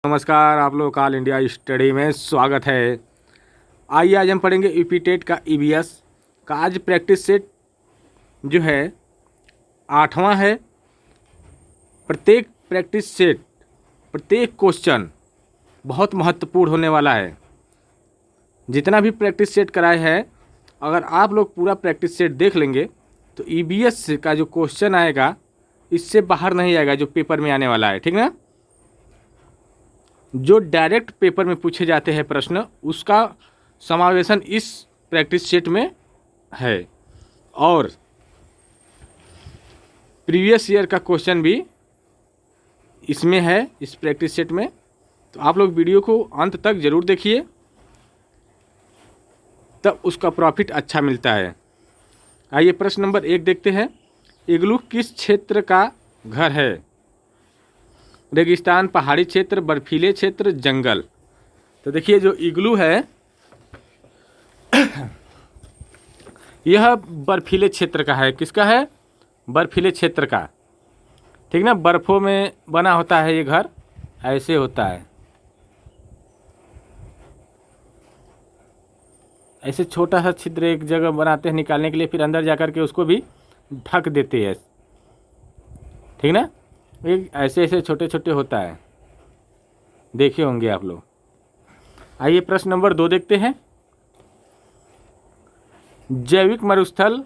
नमस्कार, आप लोग का ऑल इंडिया स्टडी में स्वागत है। आइए आज हम पढ़ेंगे यूपी टेट का ईवीएस का। आज प्रैक्टिस सेट जो है 8वां है। प्रत्येक प्रैक्टिस सेट, प्रत्येक क्वेश्चन बहुत महत्वपूर्ण होने वाला है। जितना भी प्रैक्टिस सेट कराए हैं, अगर आप लोग पूरा प्रैक्टिस सेट देख लेंगे तो ईवीएस का जो क्वेश्चन आएगा इससे बाहर नहीं आएगा, जो पेपर में आने वाला है। ठीक ना? जो डायरेक्ट पेपर में पूछे जाते हैं प्रश्न, उसका समावेशन इस प्रैक्टिस सेट में है और प्रीवियस ईयर का क्वेश्चन भी इसमें है, इस प्रैक्टिस सेट में। तो आप लोग वीडियो को अंत तक ज़रूर देखिए, तब उसका प्रॉफिट अच्छा मिलता है। आइए प्रश्न नंबर 1 देखते हैं। इग्लू किस क्षेत्र का घर है? रेगिस्तान, पहाड़ी क्षेत्र, बर्फीले क्षेत्र, जंगल। तो देखिए, जो इग्लू है यह बर्फीले क्षेत्र का है। किसका है? बर्फीले क्षेत्र का। ठीक ना? बर्फ़ों में बना होता है ये घर, ऐसे होता है। ऐसे छोटा सा छिद्र एक जगह बनाते हैं निकालने के लिए, फिर अंदर जाकर के उसको भी ढक देते हैं। ठीक ना? एक ऐसे ऐसे छोटे छोटे होता है, देखे होंगे आप लोग। आइए प्रश्न नंबर 2 देखते हैं। जैविक मरुस्थल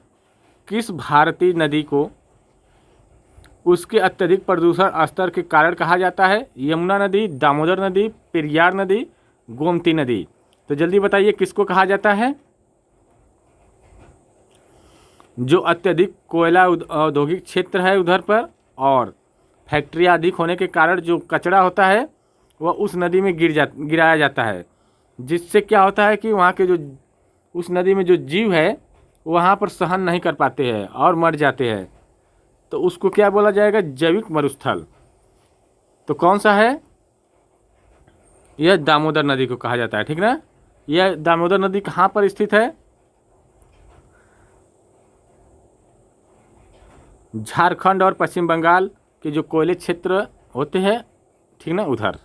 किस भारतीय नदी को उसके अत्यधिक प्रदूषण स्तर के कारण कहा जाता है? यमुना नदी, दामोदर नदी, पेरियार नदी, गोमती नदी। तो जल्दी बताइए किसको कहा जाता है? जो अत्यधिक कोयला औद्योगिक क्षेत्र है उधर पर, और फैक्ट्रियाँ अधिक होने के कारण जो कचरा होता है वह उस नदी में गिराया जाता है, जिससे क्या होता है कि वहाँ के जो उस नदी में जो जीव है वहाँ पर सहन नहीं कर पाते हैं और मर जाते हैं। तो उसको क्या बोला जाएगा? जैविक मरुस्थल। तो कौन सा है? यह दामोदर नदी को कहा जाता है। ठीक ना? यह दामोदर नदी कहाँ पर स्थित है? झारखंड और पश्चिम बंगाल के जो कोयले क्षेत्र होते हैं, ठीक ना, उधर,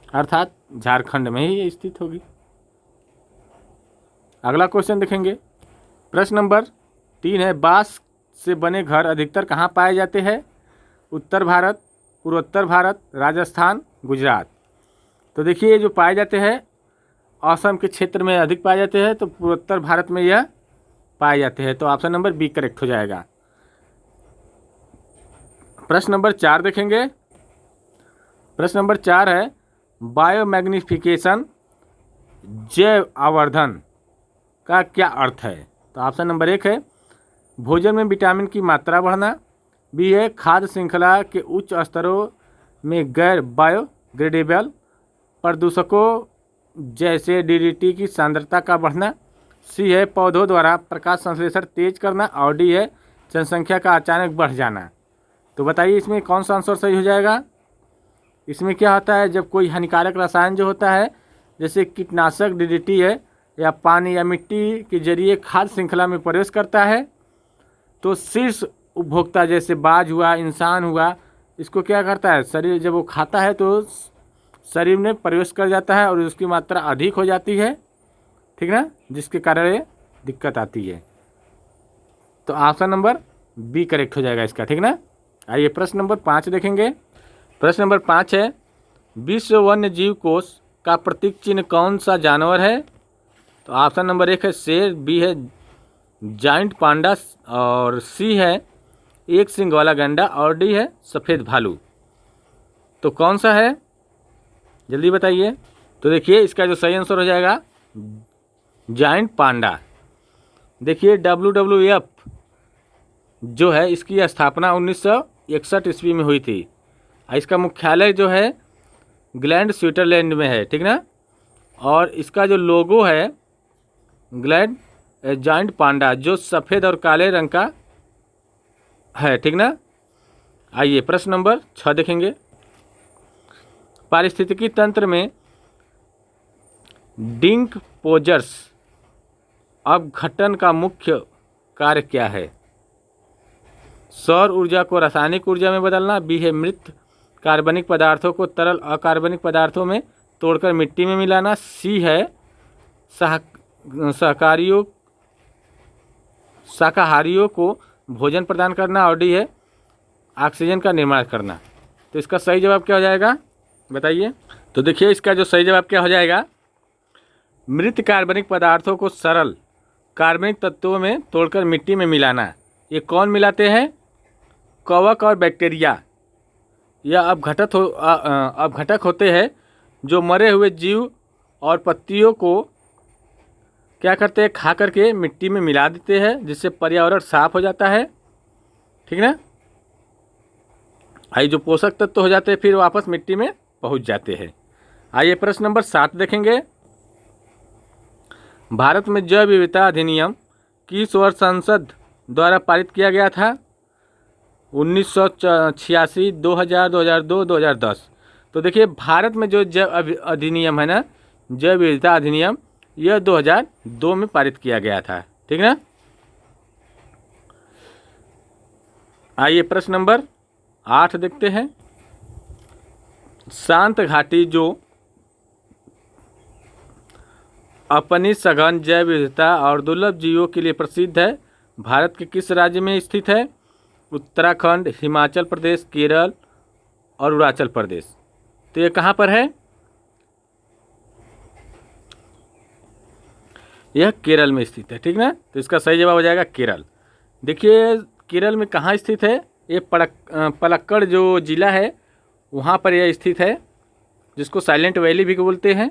अर्थात झारखंड में ही स्थित होगी। अगला क्वेश्चन देखेंगे। प्रश्न नंबर 3 है। बांस से बने घर अधिकतर कहाँ पाए जाते हैं? उत्तर भारत, पूर्वोत्तर भारत, राजस्थान, गुजरात। तो देखिए, ये जो पाए जाते हैं असम के क्षेत्र में अधिक पाए जाते हैं, तो पूर्वोत्तर भारत में यह पाए जाते हैं। तो ऑप्शन नंबर बी करेक्ट हो जाएगा। प्रश्न नंबर 4 देखेंगे। प्रश्न नंबर 4 है। बायोमैग्निफिकेशन, जैव आवर्धन का क्या अर्थ है? तो ऑप्शन नंबर 1 है भोजन में विटामिन की मात्रा बढ़ना, बी है खाद्य श्रृंखला के उच्च स्तरों में गैर बायोडिग्रेडेबल प्रदूषकों जैसे डीडीटी की सांद्रता का बढ़ना, सी है पौधों द्वारा प्रकाश संश्लेषण तेज करना, और डी है जनसंख्या का अचानक बढ़ जाना। तो बताइए इसमें कौन सा आंसर सही हो जाएगा? इसमें क्या होता है, जब कोई हानिकारक रसायन जो होता है, जैसे कीटनाशक डीडीटी है, या पानी या मिट्टी के जरिए खाद्य श्रृंखला में प्रवेश करता है, तो शीर्ष उपभोक्ता जैसे बाज हुआ, इंसान हुआ, इसको क्या करता है, शरीर जब वो खाता है तो शरीर में प्रवेश कर जाता है और उसकी मात्रा अधिक हो जाती है। ठीक ना? जिसके कारण ये दिक्कत आती है। तो ऑप्शन नंबर बी करेक्ट हो जाएगा इसका। ठीक ना? आइए प्रश्न नंबर 5 देखेंगे। प्रश्न नंबर 5 है। विश्व वन्य जीव कोष का प्रतीक चिन्ह कौन सा जानवर है? तो ऑप्शन नंबर 1 है शेर, बी है जाइंट पांडा, और सी है एक सिंग वाला गैंडा, और डी है सफ़ेद भालू। तो कौन सा है? जल्दी बताइए। तो देखिए, इसका जो सही आंसर हो जाएगा जाइंट पांडा। देखिए, WWF जो है इसकी स्थापना 1961 ईस्वी में हुई थी। इसका मुख्यालय जो है ग्लैंड, स्विट्जरलैंड में है। ठीक ना? और इसका जो लोगो है ग्लैंड जाइंट पांडा, जो सफ़ेद और काले रंग का है। ठीक ना? आइए प्रश्न नंबर 6 देखेंगे। पारिस्थितिकी तंत्र में डिकम्पोजर्स अपघटन का मुख्य कार्य क्या है? सौर ऊर्जा को रासायनिक ऊर्जा में बदलना, बी है मृत कार्बनिक पदार्थों को तरल अकार्बनिक पदार्थों में तोड़कर मिट्टी में मिलाना। सी है शाकाहारियों को भोजन प्रदान करना। और डी है ऑक्सीजन का निर्माण करना। तो इसका सही जवाब क्या हो जाएगा बताइए। तो देखिए इसका जो सही जवाब क्या हो जाएगा, मृत कार्बनिक पदार्थों को सरल कार्बनिक तत्वों में तोड़कर मिट्टी में मिलाना। ये कौन मिलाते हैं? कवक और बैक्टीरिया। यह अपघटक होते हैं जो मरे हुए जीव और पत्तियों को क्या करते हैं, खा करके मिट्टी में मिला देते हैं, जिससे पर्यावरण साफ हो जाता है। ठीक ना। आइए जो पोषक तत्व हो जाते हैं फिर वापस मिट्टी में पहुंच जाते हैं। आइए प्रश्न नंबर 7 देखेंगे। भारत में जैव विविधता अधिनियम किस वर्ष संसद द्वारा पारित किया गया था? 1986, 2000, 2002, 2010। तो देखिए भारत में जो जैव अधिनियम है ना, जैव विविधता अधिनियम, यह 2002 में पारित किया गया था। ठीक ना। आइए प्रश्न नंबर 8 देखते हैं। शांत घाटी जो अपनी सघन जैव विविधता और दुर्लभ जीवों के लिए प्रसिद्ध है, भारत के किस राज्य में स्थित है? उत्तराखंड, हिमाचल प्रदेश, केरल और अरुणाचल प्रदेश। तो ये कहाँ पर है? यह केरल में स्थित है। ठीक ना। तो इसका सही जवाब हो जाएगा केरल। देखिए केरल में कहाँ स्थित है? ये पलक्कड़ जो ज़िला है वहाँ पर यह स्थित है, जिसको साइलेंट वैली भी बोलते हैं।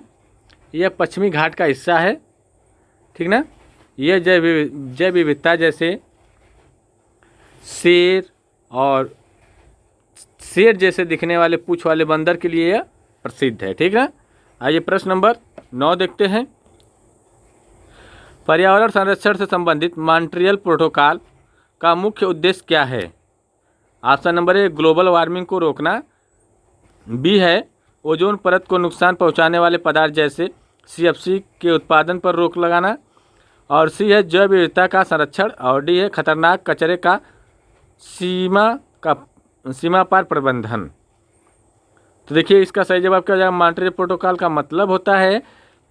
यह पश्चिमी घाट का हिस्सा है। ठीक ना। यह जैव विविधता जैसे शेर जैसे दिखने वाले पूंछ वाले बंदर के लिए यह प्रसिद्ध है। ठीक है। आइए प्रश्न नंबर 9 देखते हैं। पर्यावरण संरक्षण से संबंधित मॉन्ट्रियल प्रोटोकॉल का मुख्य उद्देश्य क्या है? Option number a global warming को रोकना, बी है ओजोन परत को नुकसान पहुंचाने वाले पदार्थ जैसे CFC के उत्पादन पर रोक लगाना, और सी है जैव विविधता का संरक्षण, और डी है खतरनाक कचरे का सीमा पार प्रबंधन। तो देखिए इसका सही जवाब क्या हो जाएगा। मॉन्ट्रियल प्रोटोकॉल का मतलब होता है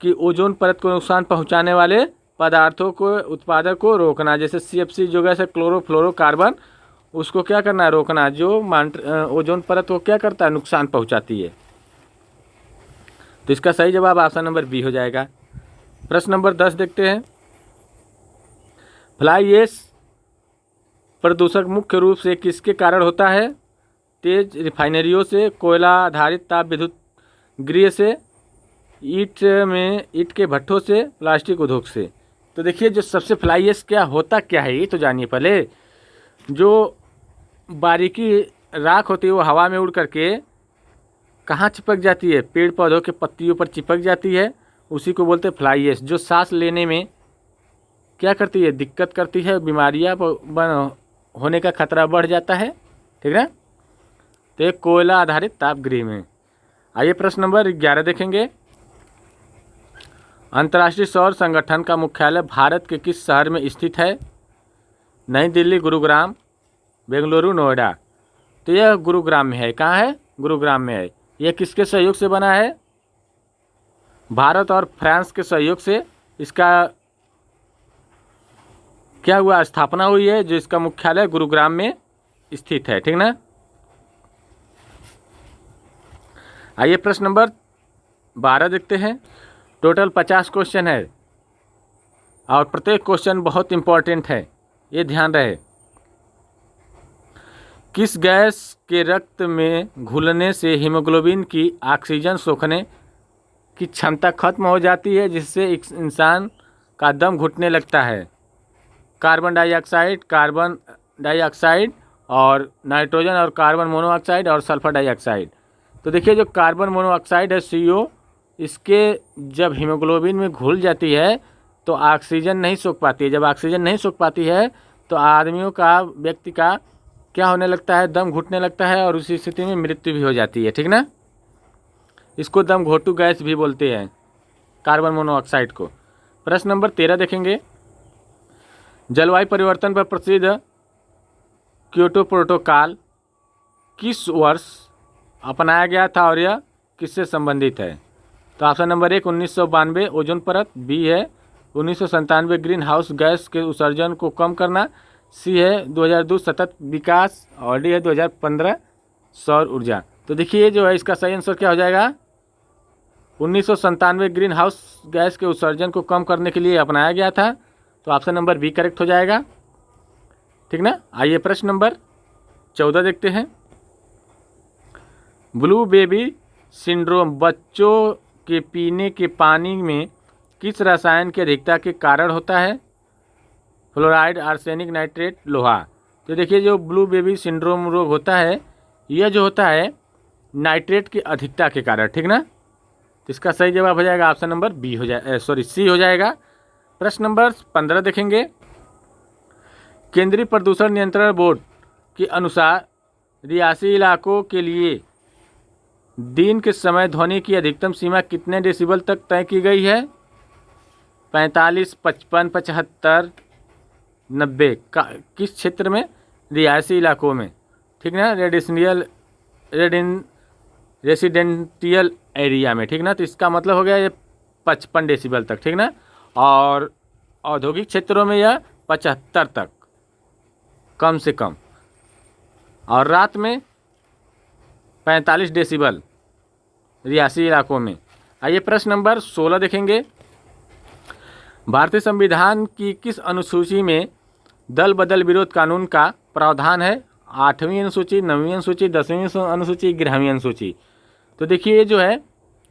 कि ओजोन परत को नुकसान पहुंचाने वाले पदार्थों को उत्पादन को रोकना, जैसे CFC जो गैस है क्लोरोफ्लोरोकार्बन, उसको क्या करना है, रोकना, जो ओजोन परत को क्या करता है, नुकसान पहुंचाती है। तो इसका सही जवाब ऑप्शन नंबर बी हो जाएगा। प्रश्न नंबर 10 देखते हैं। फ्लाई ऐश प्रदूषक मुख्य रूप से किसके कारण होता है? तेज रिफाइनरियों से, कोयला आधारित ताप विद्युत गृह से, ईंट के भट्ठों से, प्लास्टिक उद्योग से। तो देखिए जो सबसे फ्लाई ऐश क्या होता क्या है ये तो जानिए पहले। जो बारीकी राख होती है वो हवा में उड़ करके कहाँ चिपक जाती है? पेड़ पौधों के पत्तियों पर चिपक जाती है, उसी को बोलते हैं फ्लाई ऐश, जो सांस लेने में क्या करती है, दिक्कत करती है, बीमारियाँ होने का खतरा बढ़ जाता है। ठीक है। तो एक कोयला आधारित ताप गृह में। आइए प्रश्न नंबर 11 देखेंगे। अंतर्राष्ट्रीय सौर संगठन का मुख्यालय भारत के किस शहर में स्थित है? नई दिल्ली, गुरुग्राम, बेंगलुरु, नोएडा। तो यह गुरुग्राम में है। कहाँ है? गुरुग्राम में है। यह किसके सहयोग से बना है? भारत और फ्रांस के सहयोग से इसका क्या हुआ, स्थापना हुई है, जो इसका मुख्यालय गुरुग्राम में स्थित है। ठीक ना। आइए प्रश्न नंबर 12 देखते हैं। टोटल 50 क्वेश्चन है और प्रत्येक क्वेश्चन बहुत इंपॉर्टेंट है, ये ध्यान रहे। किस गैस के रक्त में घुलने से हीमोग्लोबिन की ऑक्सीजन सोखने की क्षमता खत्म हो जाती है, जिससे एक इंसान का दम घुटने लगता है? कार्बन डाइऑक्साइड और नाइट्रोजन और कार्बन मोनोऑक्साइड और सल्फर डाइऑक्साइड। तो देखिए जो कार्बन मोनोऑक्साइड है CO, इसके जब हीमोग्लोबिन में घुल जाती है तो ऑक्सीजन नहीं सोख पाती है। जब ऑक्सीजन नहीं सोख पाती है तो व्यक्ति का क्या होने लगता है, दम घुटने लगता है, और उसी स्थिति में मृत्यु भी हो जाती है। ठीक ना। इसको दम घोटू गैस भी बोलते हैं, कार्बन मोनोऑक्साइड को। प्रश्न नंबर 13 देखेंगे। जलवायु परिवर्तन पर प्रसिद्ध क्योटो प्रोटोकॉल किस वर्ष अपनाया गया था और यह किससे संबंधित है? तो ऑप्शन नंबर 1 1992 ओजोन परत, बी है 1997 ग्रीन हाउस गैस के उत्सर्जन को कम करना, सी है 2002 सतत विकास और डी है 2015 सौर ऊर्जा। तो देखिए जो है इसका सही आंसर क्या हो जाएगा? 1997 ग्रीन हाउस गैस के उत्सर्जन को कम करने के लिए अपनाया गया था। तो ऑप्शन नंबर बी करेक्ट हो जाएगा, ठीक ना। आइए प्रश्न नंबर 14 देखते हैं। ब्लू बेबी सिंड्रोम बच्चों के पीने के पानी में किस रसायन की अधिकता के कारण होता है? फ्लोराइड, आर्सेनिक, नाइट्रेट, लोहा। तो देखिए जो ब्लू बेबी सिंड्रोम रोग होता है यह जो होता है नाइट्रेट की अधिकता के कारण, ठीक ना। तो इसका सही जवाब हो जाएगा ऑप्शन नंबर बी हो जाए सी हो जाएगा। प्रश्न नंबर 15 देखेंगे। केंद्रीय प्रदूषण नियंत्रण बोर्ड के अनुसार रियासी इलाकों के लिए दिन के समय ध्वनि की अधिकतम सीमा कितने डेसिबल तक तय की गई है? 45, 55, 75, 90 का किस क्षेत्र में? रियासी इलाकों में, ठीक ना, रेसिडेंटियल एरिया में, ठीक ना। तो इसका मतलब हो गया ये 55 डेसिबल तक, ठीक ना। और औद्योगिक क्षेत्रों में यह 75 तक कम से कम, और रात में 45 डेसिबल रियासी इलाकों में। आइए प्रश्न नंबर 16 देखेंगे। भारतीय संविधान की किस अनुसूची में दल बदल विरोध कानून का प्रावधान है? 8वीं अनुसूची, 9वीं अनुसूची, 10वीं अनुसूची, 11वीं अनुसूची। तो देखिए ये जो है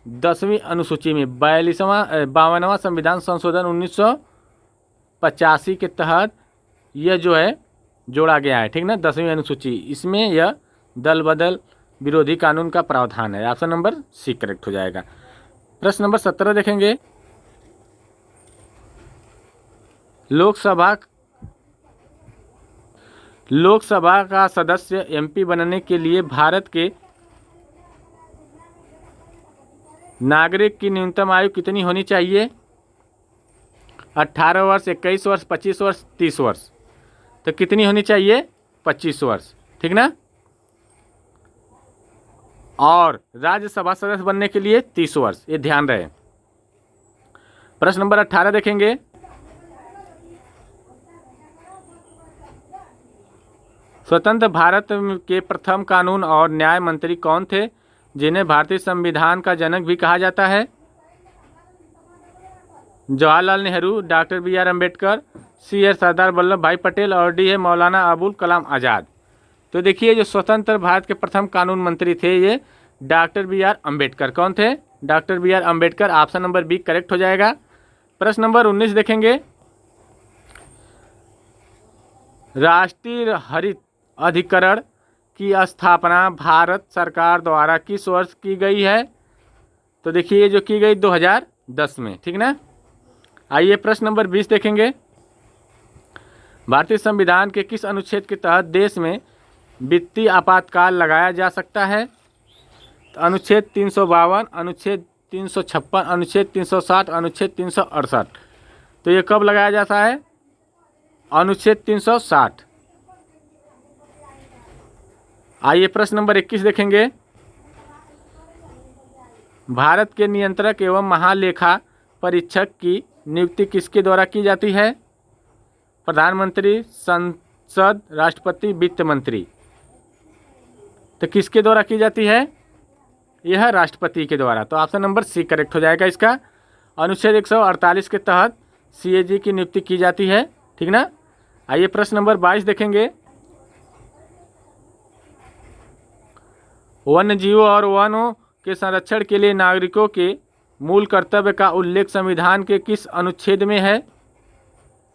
10वीं अनुसूची में 52वां संविधान संशोधन 1985 के तहत यह जो है जोड़ा गया है, ठीक ना। 10वीं अनुसूची, इसमें यह दल बदल विरोधी कानून का प्रावधान है। ऑप्शन नंबर सी करेक्ट हो जाएगा। प्रश्न नंबर 17 देखेंगे। लोकसभा का सदस्य एमपी बनने के लिए भारत के नागरिक की न्यूनतम आयु कितनी होनी चाहिए? 18 वर्ष, 21 वर्ष, 25 वर्ष, 30 वर्ष। तो कितनी होनी चाहिए? 25 वर्ष, ठीक ना। और राज्यसभा सदस्य बनने के लिए 30 वर्ष, ये ध्यान रहे। प्रश्न नंबर 18 देखेंगे। स्वतंत्र भारत के प्रथम कानून और न्याय मंत्री कौन थे जिन्हें भारतीय संविधान का जनक भी कहा जाता है? Jawaharlal Nehru, doctor B R. Ambedkar, C है सरदार वल्लभ भाई पटेल और डी है मौलाना अबुल कलाम आज़ाद। तो देखिए जो स्वतंत्र भारत के प्रथम कानून मंत्री थे ये डॉक्टर बी.आर. अम्बेडकर। कौन थे? Doctor B R. Ambedkar. Option number B correct हो जाएगा। प्रश्न नंबर 19 देखेंगे। राष्ट्रीय हरित अधिकरण की स्थापना भारत सरकार द्वारा किस वर्ष की गई है? तो देखिए ये जो की गई 2010 में, ठीक ना। आइए प्रश्न नंबर 20 देखेंगे। भारतीय संविधान के किस अनुच्छेद के तहत देश में वित्तीय आपातकाल लगाया जा सकता है? तो अनुच्छेद 352, अनुच्छेद 356, अनुच्छेद 360, अनुच्छेद 368। तो ये कब लगाया जाता है? अनुच्छेद 360। आइए प्रश्न नंबर 21 देखेंगे। भारत के नियंत्रक एवं महालेखा परीक्षक की नियुक्ति किसके द्वारा की जाती है? प्रधानमंत्री, संसद, राष्ट्रपति, वित्त मंत्री। तो किसके द्वारा की जाती है? यह राष्ट्रपति के द्वारा। तो ऑप्शन नंबर सी करेक्ट हो जाएगा इसका। अनुच्छेद 148 के तहत सीएजी की नियुक्ति की जाती है, ठीक ना। आइए प्रश्न नंबर 22 देखेंगे। वन्य जीवों और वनों के संरक्षण के लिए नागरिकों के मूल कर्तव्य का उल्लेख संविधान के किस अनुच्छेद में है?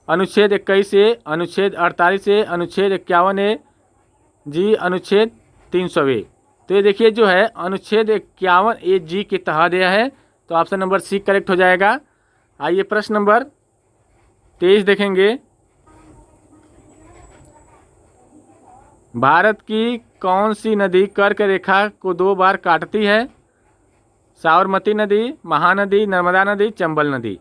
अनुच्छेद 21 ए, अनुच्छेद 48 ए, अनुच्छेद 51 ए जी, अनुच्छेद 300 ए। तो ये देखिए जो है अनुच्छेद 51 ए जी के तहत यह है। तो ऑप्शन नंबर सी करेक्ट हो जाएगा। आइए प्रश्न नंबर 23 देखेंगे। भारत की कौन सी नदी कर्क रेखा को 2 बार काटती है? साबरमती नदी, महानदी, नर्मदा नदी, चंबल नदी।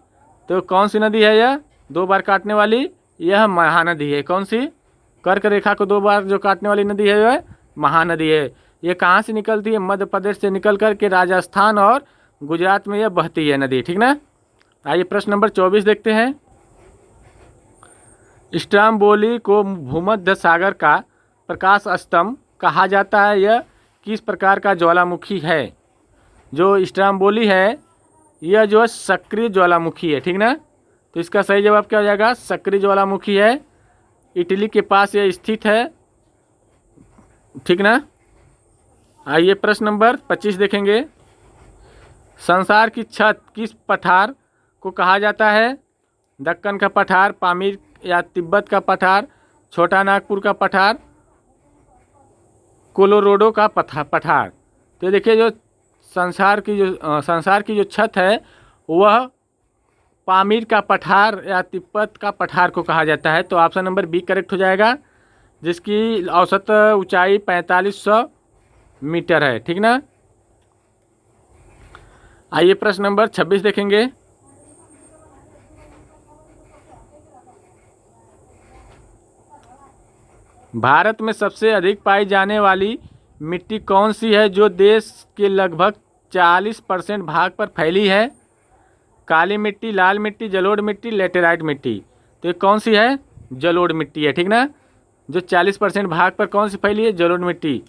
तो कौन सी नदी है यह 2 बार काटने वाली? यह महानदी है। कौन सी? कर्क रेखा को 2 बार जो काटने वाली नदी है वह महानदी है। ये कहाँ से निकलती है? मध्य प्रदेश से निकल कर के राजस्थान और गुजरात में यह बहती है नदी, ठीक ना। आइए प्रश्न नंबर 24 देखते हैं। स्ट्रोम्बोली को भूमध्य सागर का प्रकाश स्तंभ कहा जाता है। यह किस प्रकार का ज्वालामुखी है? जो स्ट्रोम्बोली है यह जो है सक्रिय ज्वालामुखी है, ठीक ना। तो इसका सही जवाब क्या हो जाएगा? सक्रिय ज्वालामुखी है, इटली के पास यह स्थित है, ठीक ना। आइए प्रश्न नंबर 25 देखेंगे। संसार की छत किस पठार को कहा जाता है? दक्कन का पठार, पामीर या तिब्बत का पठार, छोटा नागपुर का पठार, कोलोराडो का पठार। तो देखिए जो संसार की जो छत है वह पामीर का पठार या तिब्बत का पठार को कहा जाता है। तो ऑप्शन नंबर बी करेक्ट हो जाएगा, जिसकी औसत ऊंचाई 4500 मीटर है, ठीक ना। आइए प्रश्न नंबर 26 देखेंगे। भारत में सबसे अधिक पाई जाने वाली मिट्टी कौन सी है जो देश के लगभग 40% भाग पर फैली है? काली मिट्टी, लाल मिट्टी, जलोढ़ मिट्टी, लेटेराइट मिट्टी। तो ये कौन सी है? जलोढ़ मिट्टी है, ठीक ना। जो 40% भाग पर कौन सी फैली है? जलोढ़ मिट्टी,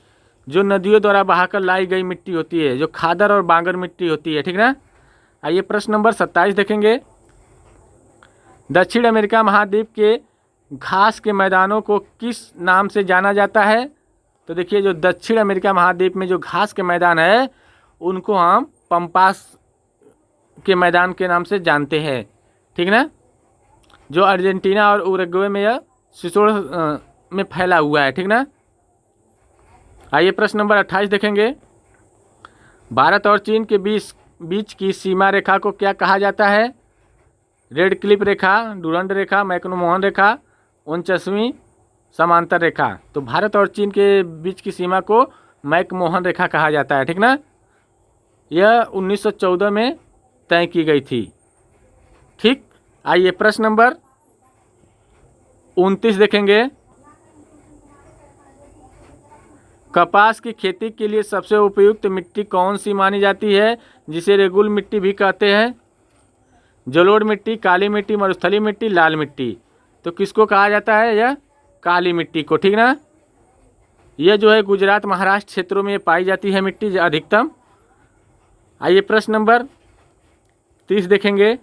जो नदियों द्वारा बहाकर लाई गई मिट्टी होती है, जो खादर और बांगर मिट्टी होती है, ठीक ना। आइए प्रश्न नंबर 27 देखेंगे। दक्षिण अमेरिका महाद्वीप के घास के मैदानों को किस नाम से जाना जाता है? तो देखिए जो दक्षिण अमेरिका महाद्वीप में जो घास के मैदान है उनको हम पंपास के मैदान के नाम से जानते हैं, ठीक ना। जो अर्जेंटीना और उरुग्वे में यह सिसोड़ में फैला हुआ है, ठीक ना। आइए प्रश्न नंबर 28 देखेंगे। भारत और चीन के बीच की सीमा रेखा को क्या कहा जाता है? रेड क्लिफ रेखा, डुरंड रेखा, मैकमोहन रेखा, 49वीं समांतर रेखा। तो भारत और चीन के बीच की सीमा को मैकमोहन रेखा कहा जाता है, ठीक ना। यह 1914 में तय की गई थी, ठीक। आइए प्रश्न नंबर 29 देखेंगे। कपास की खेती के लिए सबसे उपयुक्त मिट्टी कौन सी मानी जाती है, जिसे रेगुल मिट्टी भी कहते हैं? जलोढ़ मिट्टी, काली मिट्टी, मरुस्थली मिट्टी, लाल मिट्टी। तो किसको कहा जाता है? यह काली मिट्टी को, ठीक ना। यह जो है गुजरात महाराष्ट्र क्षेत्रों में पाई जाती है मिट्टी अधिकतम। आइए प्रश्न नंबर 30 देखेंगे।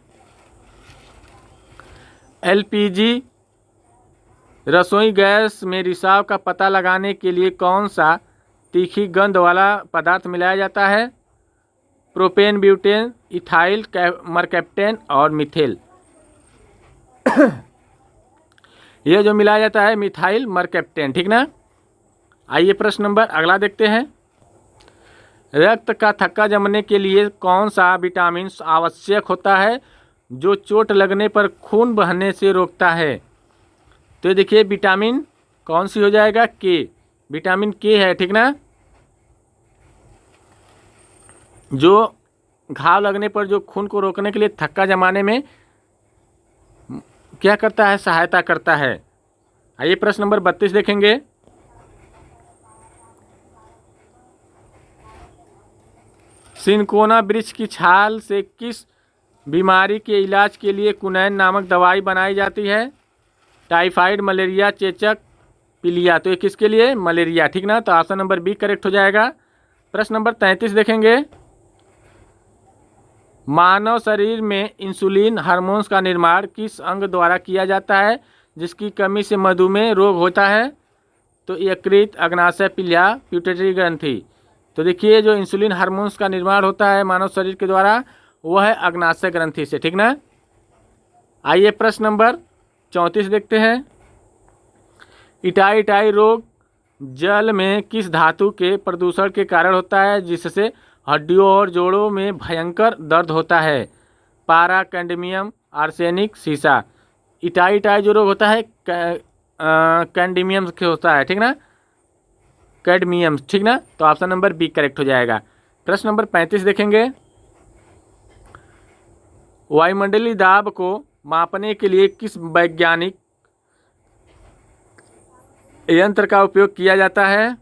एलपीजी रसोई गैस में रिसाव का पता लगाने के लिए कौन सा तीखी गंध वाला पदार्थ मिलाया जाता है? प्रोपेन, ब्यूटेन, इथाइल, मरकैप्टेन और मिथेल। यह जो मिलाया जाता है मिथाइल मरकैप्टेन, ठीक ना। आइए प्रश्न नंबर अगला देखते हैं। रक्त का थक्का जमने के लिए कौन सा विटामिन आवश्यक होता है जो चोट लगने पर खून बहने से रोकता है? तो देखिए विटामिन कौन सी हो जाएगा? के, विटामिन के है, ठीक ना। जो घाव लगने पर जो खून को रोकने के लिए थक्का जमाने में क्या करता है? सहायता करता है। आइए प्रश्न नंबर 32 देखेंगे। सिनकोना वृक्ष की छाल से किस बीमारी के इलाज के लिए कुनैन नामक दवाई बनाई जाती है? टाइफाइड, मलेरिया, चेचक, पीलिया। तो ये किसके लिए? मलेरिया, ठीक ना। तो ऑप्शन नंबर बी करेक्ट हो जाएगा। प्रश्न नंबर 33 देखेंगे। मानव शरीर में इंसुलिन हार्मोन्स का निर्माण किस अंग द्वारा किया जाता है जिसकी कमी से मधुमेह रोग होता है? तो यकृत, अग्नाशय, पीलिया, प्यूटेटरी ग्रंथि। तो देखिए जो इंसुलिन हार्मोन्स का निर्माण होता है मानव शरीर के द्वारा वह है अग्नाशय ग्रंथि से, ठीक ना। आइए प्रश्न नंबर 34 देखते हैं। इटाई रोग जल में किस धातु के प्रदूषण के कारण होता है जिससे हड्डियों और जोड़ों में भयंकर दर्द होता है? पारा, कैडमियम, आर्सेनिक, सीसा। इटाई जो रोग होता है कैडमियम से होता है, ठीक ना, कैडमियम, ठीक ना। तो ऑप्शन नंबर बी करेक्ट हो जाएगा। प्रश्न नंबर 35 देखेंगे। वायुमंडलीय दाब को मापने के लिए किस वैज्ञानिक यंत्र का उपयोग किया जाता है?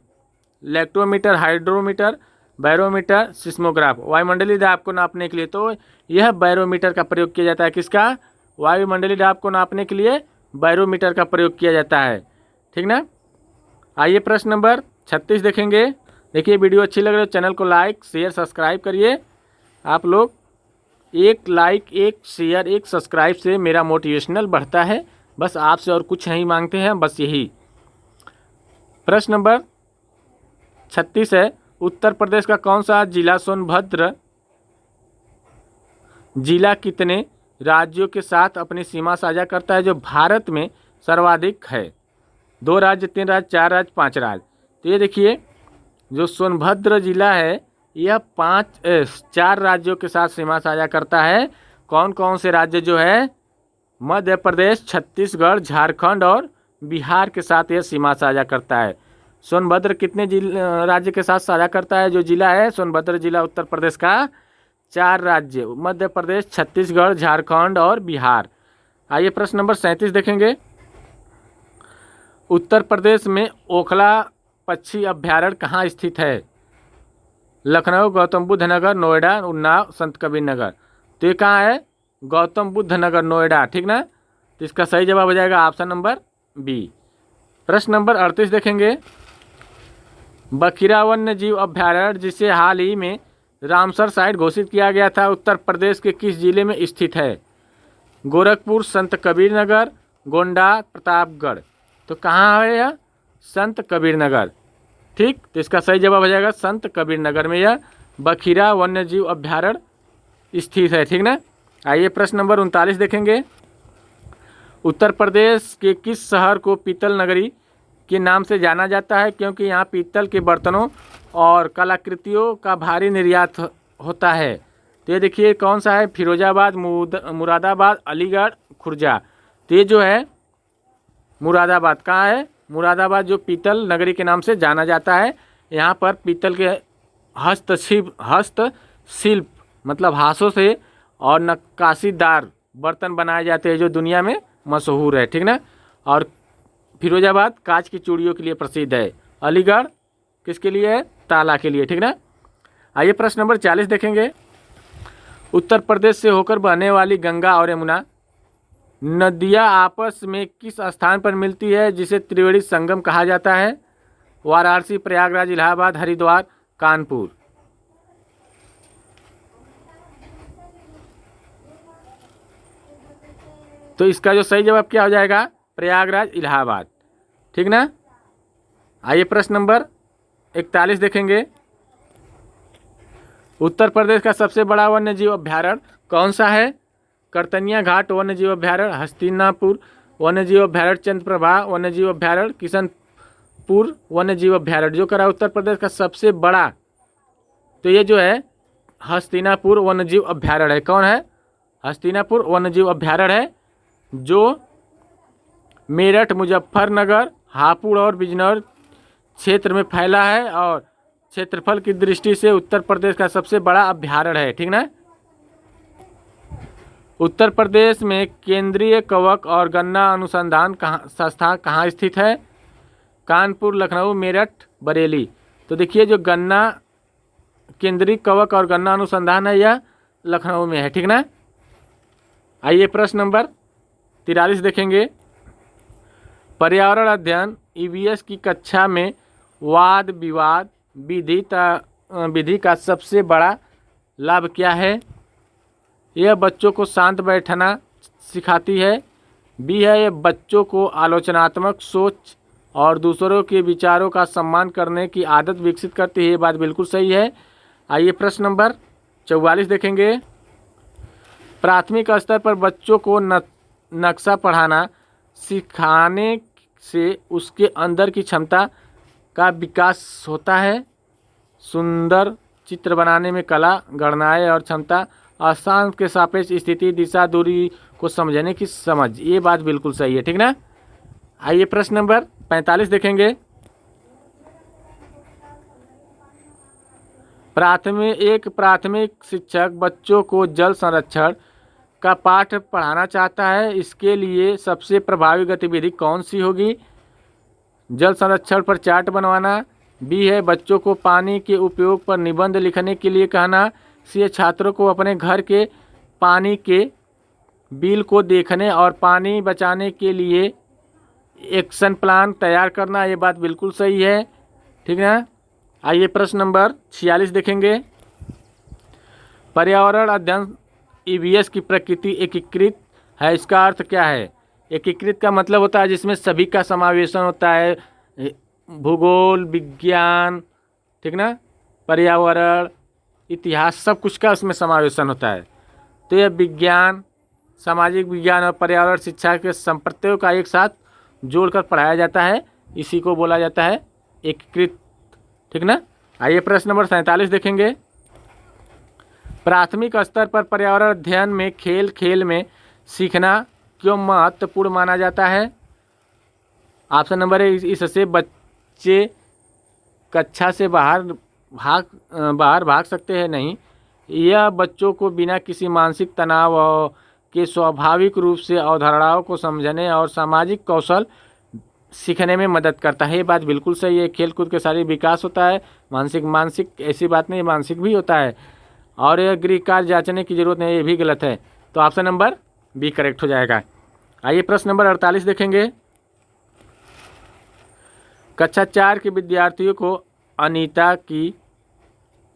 Lactometer, hydrometer, barometer, seismograph. वायुमंडलीय दाब को नापने के लिए तो यह बैरोमीटर का प्रयोग किया जाता है। किसका? वायुमंडलीय दाब को नापने के लिए बैरोमीटर का प्रयोग किया जाता है। ठीक ना। आइए प्रश्न नंबर 36 देखेंगे। देखिए वीडियो अच्छी लग रही है चैनल को लाइक शेयर सब्सक्राइब करिए। आप लोग एक लाइक, एक शेयर, एक सब्सक्राइब से मेरा मोटिवेशनल बढ़ता है। बस आपसे और कुछ नहीं मांगते हैं, बस यही। प्रश्न नंबर 36 है, उत्तर प्रदेश का कौन सा जिला सोनभद्र जिला कितने राज्यों के साथ अपनी सीमा साझा करता है जो भारत में सर्वाधिक है? 2 राज्य, 3 राज्य, 4 राज्य, 5 राज्य। तो ये देखिए जो सोनभद्र जिला है यह 4 राज्यों के साथ सीमा साझा करता है। कौन कौन से राज्य जो है? मध्य प्रदेश, छत्तीसगढ़, झारखंड और बिहार के साथ यह सीमा साझा करता है। सोनभद्र कितने राज्य के साथ साझा करता है? जो जिला है सोनभद्र जिला उत्तर प्रदेश का 4 राज्य, मध्य प्रदेश, छत्तीसगढ़, झारखंड और बिहार। आइए प्रश्न नंबर 37 देखेंगे। उत्तर प्रदेश में ओखला पक्षी अभ्यारण्य कहाँ स्थित है? लखनऊ, गौतम बुद्ध नगर, नोएडा, उन्नाव, संत कबीर नगर। तो ये कहाँ है? गौतम बुद्ध नगर, नोएडा। ठीक ना। तो इसका सही जवाब हो जाएगा ऑप्शन नंबर बी। प्रश्न नंबर 38 देखेंगे। बखिरा वन्य जीव अभ्यारण्य जिसे हाल ही में रामसर साइट घोषित किया गया था उत्तर प्रदेश के किस जिले में स्थित है? गोरखपुर, संत कबीर नगर, गोंडा, प्रतापगढ़। तो कहाँ है यह? संत कबीर नगर। ठीक। तो इसका सही जवाब हो जाएगा संत कबीर नगर में यह बखिरा वन्य जीव अभ्यारण्य स्थित है। ठीक ना। आइए प्रश्न नंबर 39 देखेंगे। उत्तर प्रदेश के किस शहर को पीतल नगरी के नाम से जाना जाता है? क्योंकि यहाँ पीतल के बर्तनों और कलाकृतियों का भारी निर्यात होता है। तो ये देखिए कौन सा है? फिरोजाबाद, मुरादाबाद, अलीगढ़, खुर्जा। तो ये जो है मुरादाबाद। कहाँ है? मुरादाबाद जो पीतल नगरी के नाम से जाना जाता है। यहाँ पर पीतल के हस्तशिल्प मतलब हाथों से और नक्काशीदार बर्तन बनाए जाते हैं जो दुनिया में मशहूर है। ठीक ना। और फिरोजाबाद कांच की चूड़ियों के लिए प्रसिद्ध है। अलीगढ़ किसके लिए है? ताला के लिए। ठीक ना। आइए प्रश्न नंबर 40 देखेंगे। उत्तर प्रदेश से होकर बहने वाली गंगा और यमुना नदियाँ आपस में किस स्थान पर मिलती है जिसे त्रिवेणी संगम कहा जाता है? वाराणसी, प्रयागराज, इलाहाबाद, हरिद्वार, कानपुर। तो इसका जो सही जवाब क्या हो जाएगा? प्रयागराज, इलाहाबाद। ठीक ना। आइए प्रश्न नंबर 41 देखेंगे। उत्तर प्रदेश का सबसे बड़ा वन्य जीव अभ्यारण्य कौन सा है? करतनिया घाट वन्य जीव अभ्यारण्य, हस्तिनापुर वन्य जीव अभ्यारण्य, चंद्रप्रभा वन्य जीव अभ्यारण्य, किशनपुर वन्य जीव अभ्यारण्य। जो करा उत्तर प्रदेश का सबसे बड़ा, तो ये जो है हस्तिनापुर वन्य जीव अभ्यारण्य है। कौन है? हस्तिनापुर वन्य जीव अभ्यारण्य है जो मेरठ, मुजफ्फरनगर, हापुड़ और बिजनौर क्षेत्र में फैला है और क्षेत्रफल की दृष्टि से उत्तर प्रदेश का सबसे बड़ा अभ्यारण्य है। ठीक ना। उत्तर प्रदेश में केंद्रीय कवक और गन्ना अनुसंधान संस्थान कहाँ स्थित है? कानपुर, लखनऊ, मेरठ, बरेली। तो देखिए जो गन्ना केंद्रीय कवक और गन्ना अनुसंधान है यह लखनऊ में है। ठीक ना। आइए प्रश्न नंबर 43 देखेंगे। पर्यावरण अध्ययन ईवीएस की कक्षा में वाद विवाद विधि का सबसे बड़ा लाभ क्या है? यह बच्चों को शांत बैठना सिखाती है। बी है यह बच्चों को आलोचनात्मक सोच और दूसरों के विचारों का सम्मान करने की आदत विकसित करती है। ये बात बिल्कुल सही है। आइए प्रश्न नंबर 44 देखेंगे। प्राथमिक स्तर पर बच्चों को नक्शा पढ़ाना सिखाने से उसके अंदर की क्षमता का विकास होता है। सुंदर चित्र बनाने में कला, गणनाएं और क्षमता, स्थान के सापेक्ष स्थिति, दिशा, दूरी को समझने की समझ। ये बात बिल्कुल सही है। ठीक ना। आइए प्रश्न नंबर 45 देखेंगे। प्राथमिक शिक्षक बच्चों को जल संरक्षण का पाठ पढ़ाना चाहता है। इसके लिए सबसे प्रभावी गतिविधि कौन सी होगी? जल संरक्षण पर चार्ट बनवाना, बी है बच्चों को पानी के उपयोग पर निबंध लिखने के लिए कहना। सी है छात्रों को अपने घर के पानी के बिल को देखने और पानी बचाने के लिए एक्शन प्लान तैयार करना। ये बात बिल्कुल सही है, ठीक है। आइए प्रश्न नंबर 46 देखेंगे। पर्यावरण अध्ययन ईवीएस की प्रकृति एकीकृत है, इसका अर्थ क्या है? एकीकृत का मतलब होता है जिसमें सभी का समावेशन होता है, भूगोल, विज्ञान, ठीक ना, पर्यावरण, इतिहास, सब कुछ का उसमें समावेशन होता है। तो यह विज्ञान, सामाजिक विज्ञान और पर्यावरण शिक्षा के संप्रत्ययों का एक साथ जोड़कर पढ़ाया जाता है, इसी को बोला जाता है एकीकृत, ठीक ना। आइए प्रश्न नंबर 47 देखेंगे। प्राथमिक स्तर पर पर्यावरण अध्ययन में खेल में सीखना क्यों महत्वपूर्ण माना जाता है? ऑप्शन नंबर है इससे बच्चे कक्षा से बाहर भाग सकते हैं नहीं। यह बच्चों को बिना किसी मानसिक तनाव के स्वाभाविक रूप से अवधारणाओं को समझने और सामाजिक कौशल सीखने में मदद करता है। ये बात बिल्कुल सही है। खेल कूद के शारीरिक विकास होता है, मानसिक ऐसी बात नहीं, मानसिक भी होता है। और यह गृह कार्य जांचने की जरूरत नहीं, ये भी गलत है। तो ऑप्शन नंबर बी करेक्ट हो जाएगा। आइए प्रश्न नंबर 48 देखेंगे। कक्षा 4 के विद्यार्थियों को अनीता की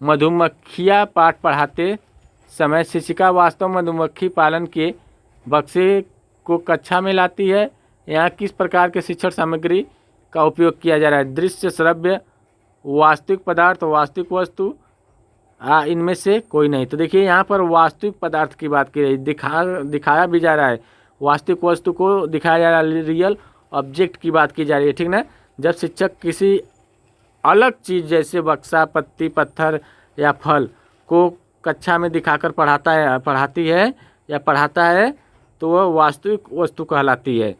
मधुमक्खियाँ पाठ पढ़ाते समय शिक्षिका वास्तव मधुमक्खी पालन के बक्से को कक्षा में लाती है। यहाँ किस प्रकार के शिक्षण सामग्री का उपयोग किया जा रहा है? दृश्य, श्रव्य, वास्तविक पदार्थ, वास्तविक वस्तु, इनमें से कोई नहीं। तो देखिए यहाँ पर वास्तविक पदार्थ की बात की रही, दिखाया भी जा रहा है, वास्तविक वस्तु को दिखाया जा रहा है, रियल ऑब्जेक्ट की बात की जा रही है, ठीक ना। जब शिक्षक किसी अलग चीज़ जैसे बक्सा, पत्ती, पत्थर या फल को कक्षा में दिखाकर पढ़ाती है या पढ़ाता है तो वह वास्तविक वस्तु कहलाती है।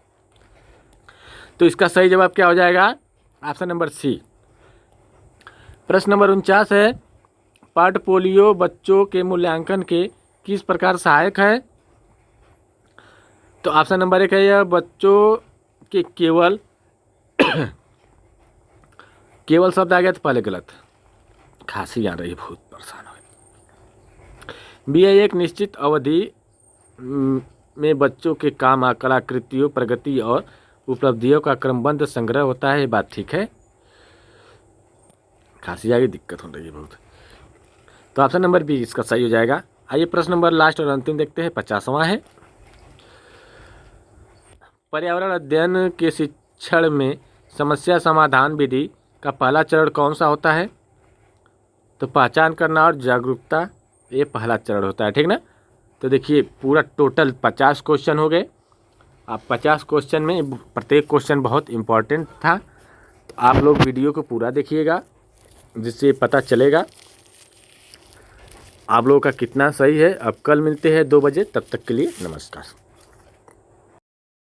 तो इसका सही जवाब क्या हो जाएगा? Option number C. प्रश्न नंबर 49 है। पोर्टफोलियो बच्चों के मूल्यांकन के किस प्रकार सहायक है? तो ऑप्शन नंबर 1 है यह बच्चों के केवल शब्द आ गया तो पहले गलत, खांसी आ रही है, बहुत परेशान हो। बी है एक निश्चित अवधि में बच्चों के काम, कलाकृतियों, प्रगति और उपलब्धियों का क्रमबद्ध संग्रह होता है। ये बात ठीक है, खांसी आ गई, दिक्कत हो रही है बहुत। तो ऑप्शन नंबर बी इसका सही हो जाएगा। आइए प्रश्न नंबर लास्ट और अंतिम देखते हैं, 50वां है। पर्यावरण अध्ययन के शिक्षण में समस्या समाधान विधि का पहला चरण कौन सा होता है? तो पहचान करना और जागरूकता, ये पहला चरण होता है, ठीक ना। तो देखिए पूरा टोटल 50 क्वेश्चन हो गए। आप 50 क्वेश्चन में प्रत्येक क्वेश्चन बहुत इम्पोर्टेंट था, तो आप लोग वीडियो को पूरा देखिएगा, जिससे पता चलेगा आप लोगों का कितना सही है। अब कल मिलते हैं 2 बजे, तब तक के लिए नमस्कार।